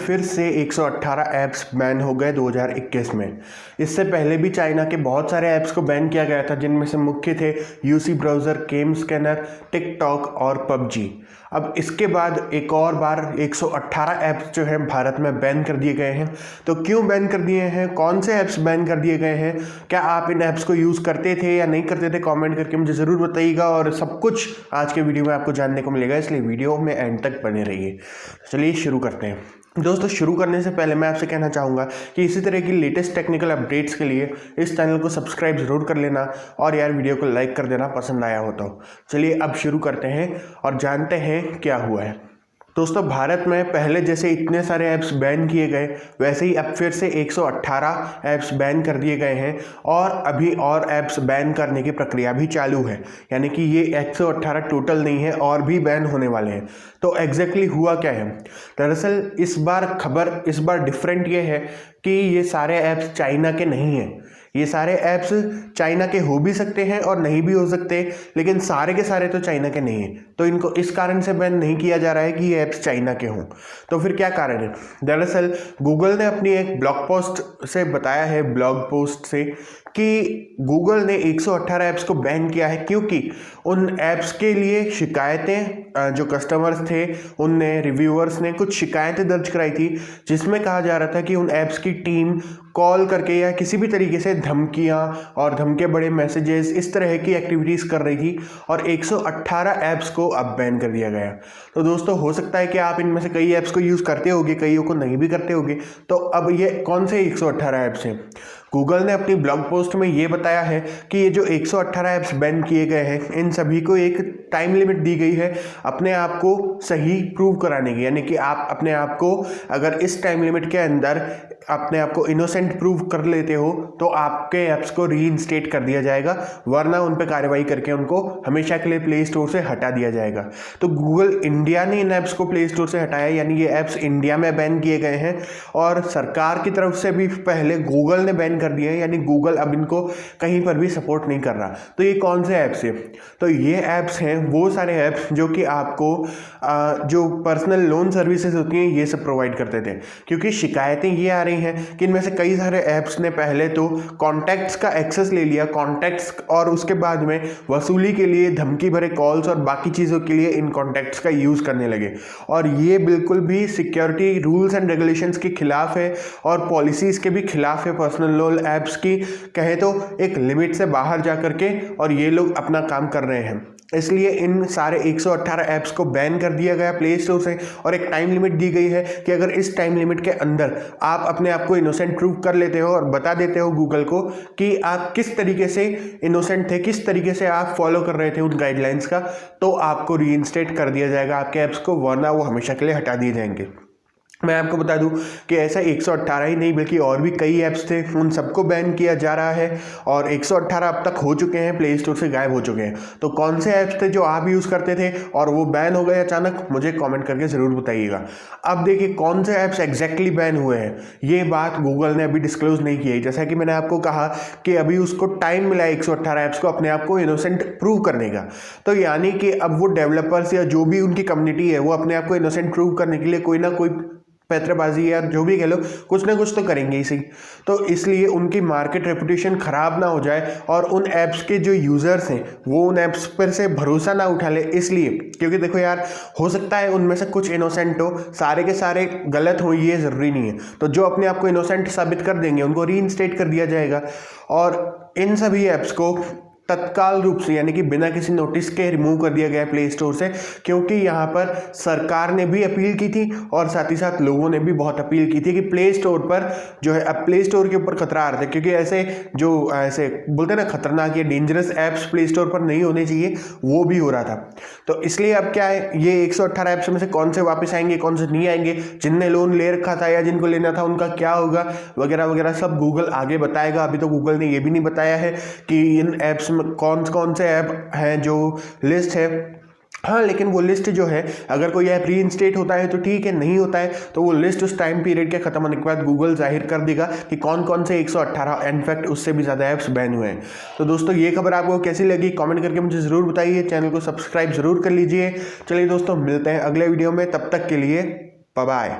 फिर से 118 apps ban हो गए 2021 में। इससे पहले भी चाइना के बहुत सारे ऐप्स को बैन किया गया था, जिनमें से मुख्य थे यूसी ब्राउज़र, केम स्कैनर, टिकटॉक और पबजी। अब इसके बाद एक और बार 118 ऐप्स जो हैं भारत में बैन कर दिए गए हैं। तो क्यों बैन कर दिए हैं, कौन से ऐप्स बैन कर दिए गए हैं, क्या आप इन ऐप्स को यूज़ करते थे या नहीं करते थे, कमेंट करके मुझे ज़रूर बताइएगा। और सब कुछ आज के वीडियो में आपको जानने को मिलेगा, इसलिए वीडियो में एंड तक बने रहिए। चलिए शुरू करते हैं। दोस्तों, शुरू करने से पहले मैं आपसे कहना चाहूँगा कि इसी तरह की लेटेस्ट टेक्निकल अपडेट्स के लिए इस चैनल को सब्सक्राइब ज़रूर कर लेना और यार वीडियो को लाइक कर देना पसंद आया हो तो। चलिए अब शुरू करते हैं और जानते हैं क्या हुआ है। दोस्तों, भारत में पहले जैसे इतने सारे ऐप्स बैन किए गए, वैसे ही अब फिर से 118 ऐप्स बैन कर दिए गए हैं और अभी और ऐप्स बैन करने की प्रक्रिया भी चालू है। यानी कि ये 118 टोटल नहीं है, और भी बैन होने वाले हैं। तो एग्जैक्टली हुआ क्या है? दरअसल इस बार डिफरेंट ये है कि ये सारे ऐप्स चाइना के नहीं हैं। ये सारे ऐप्स चाइना के हो भी सकते हैं और नहीं भी हो सकते, लेकिन सारे के सारे तो चाइना के नहीं हैं। तो इनको इस कारण से बैन नहीं किया जा रहा है कि ये ऐप्स चाइना के हों। तो फिर क्या कारण है? दरअसल गूगल ने अपनी एक ब्लॉग पोस्ट से बताया है, ब्लॉग पोस्ट से, कि गूगल ने 118 ऐप्स को बैन किया है क्योंकि उन ऐप्स के लिए शिकायतें, जो कस्टमर्स थे उनने, रिव्यूअर्स ने कुछ शिकायतें दर्ज कराई थी, जिसमें कहा जा रहा था कि उन ऐप्स की टीम कॉल करके या किसी भी तरीके से धमकियां और धमके बड़े मैसेजेस, इस तरह की एक्टिविटीज़ कर रही थी, और 118 ऐप्स को अब बैन कर दिया गया। तो दोस्तों, हो सकता है कि आप इनमें से कई ऐप्स को यूज़ करते होगे, कईयों को नहीं भी करते होगे। तो अब ये कौन से 118 ऐप्स हैं? गूगल ने अपनी ब्लॉग पोस्ट में ये बताया है कि ये जो 118 ऐप्स बैन किए गए हैं, इन सभी को एक टाइम लिमिट दी गई है अपने आप को सही प्रूव कराने की। यानी कि आप अपने आप को अगर इस टाइम लिमिट के अंदर अपने आप को इनोसेंट प्रूव कर लेते हो तो आपके ऐप्स को रीइंस्टेट कर दिया जाएगा, वरना उन पर कार्रवाई करके उनको हमेशा के लिए प्ले स्टोर से हटा दिया जाएगा। तो गूगल इंडिया ने इन ऐप्स को प्ले स्टोर से हटाया, यानी ये ऐप्स इंडिया में बैन किए गए हैं। और सरकार की तरफ से भी पहले गूगल ने बैन कर दिए हैं, यानी गूगल अब इनको कहीं पर भी सपोर्ट नहीं कर रहा। तो ये कौन से ऐप्स हैं? तो ये ऐप्स हैं वो सारे ऐप्स जो कि आपको जो पर्सनल लोन सर्विसेज होती हैं ये सब प्रोवाइड करते थे। क्योंकि शिकायतें ये आ रही हैं कि इनमें से कई सारे ऐप्स ने पहले तो कॉन्टैक्ट्स का एक्सेस ले लिया, कॉन्टैक्ट्स, और उसके बाद में वसूली के लिए धमकी भरे कॉल्स और बाकी चीज़ों के लिए इन कॉन्टैक्ट्स का यूज़ करने लगे। और ये बिल्कुल भी सिक्योरिटी रूल्स एंड रेगुलेशंस के खिलाफ है और पॉलिसीज़ के भी खिलाफ है। पर्सनल लोन ऐप्स की कहे तो एक लिमिट से बाहर जा करके और ये लोग अपना काम कर रहे हैं, इसलिए इन सारे 118 ऐप्स को बैन कर दिया गया प्ले स्टोर से। और एक टाइम लिमिट दी गई है कि अगर इस टाइम लिमिट के अंदर आप अपने आप को इनोसेंट प्रूव कर लेते हो और बता देते हो गूगल को कि आप किस तरीके से इनोसेंट थे, किस तरीके से आप फॉलो कर रहे थे उन गाइडलाइंस का, तो आपको रीइंस्टेट कर दिया जाएगा आपके ऐप्स को, वरना वो हमेशा के लिए हटा दिए जाएंगे। मैं आपको बता दूं कि ऐसा 118 ही नहीं बल्कि और भी कई ऐप्स थे, उन सबको बैन किया जा रहा है और 118 अब तक हो चुके हैं, प्ले स्टोर से गायब हो चुके हैं। तो कौन से ऐप्स थे जो आप यूज़ करते थे और वो बैन हो गए अचानक, मुझे कमेंट करके ज़रूर बताइएगा। अब देखिए कौन से ऐप्स एग्जैक्टली बैन हुए हैं, ये बात गूगल ने अभी डिस्क्लोज नहीं की है। जैसा कि मैंने आपको कहा कि अभी उसको टाइम मिला 118 ऐप्स को अपने आप को इनोसेंट प्रूव करने का। तो यानी कि अब वो डेवलपर्स या जो भी उनकी कम्युनिटी है वो अपने आप को इनोसेंट प्रूव करने के लिए कोई ना कोई पैतरेबाजी या जो भी कह लो, कुछ ना कुछ तो करेंगे इसी। तो इसलिए उनकी मार्केट रेपुटेशन ख़राब ना हो जाए और उन ऐप्स के जो यूज़र्स हैं वो उन ऐप्स पर से भरोसा ना उठा ले, इसलिए। क्योंकि देखो यार, हो सकता है उनमें से कुछ इनोसेंट हो, सारे के सारे गलत हो, ये ज़रूरी नहीं है। तो जो अपने आप को इनोसेंट साबित कर देंगे उनको रीइंस्टेट कर दिया जाएगा। और इन सभी ऐप्स को तत्काल रूप से, यानी कि बिना किसी नोटिस के, रिमूव कर दिया गया प्ले स्टोर से। क्योंकि यहाँ पर सरकार ने भी अपील की थी और साथ ही साथ लोगों ने भी बहुत अपील की थी कि प्ले स्टोर पर जो है, अब प्ले स्टोर के ऊपर खतरा आ रहा था, क्योंकि ऐसे बोलते हैं ना खतरनाक या डेंजरस ऐप्स प्ले स्टोर पर नहीं होने चाहिए, वो भी हो रहा था। तो इसलिए अब क्या है, ये 118 ऐप्स में से कौन से वापस आएंगे, कौन से नहीं आएंगे, जिनने लोन ले रखा था या जिनको लेना था उनका क्या होगा, वगैरह वगैरह सब गूगल आगे बताएगा। अभी तो गूगल ने ये भी नहीं बताया है कि इन ऐप्स कौन से ऐप हैं, जो लिस्ट है। हाँ, लेकिन वो लिस्ट जो है, अगर कोई ऐप रीइंस्टेट होता है तो ठीक है, नहीं होता है तो वो लिस्ट उस टाइम पीरियड के खत्म होने के बाद गूगल जाहिर कर देगा कि कौन कौन से 118, इनफैक्ट उससे भी ज़्यादा ऐप्स बैन हुए हैं। तो दोस्तों, ये खबर आपको कैसी लगी कमेंट करके मुझे ज़रूर बताइए, चैनल को सब्सक्राइब ज़रूर कर लीजिए। चलिए दोस्तों, मिलते हैं अगले वीडियो में, तब तक के लिए बाय बाय।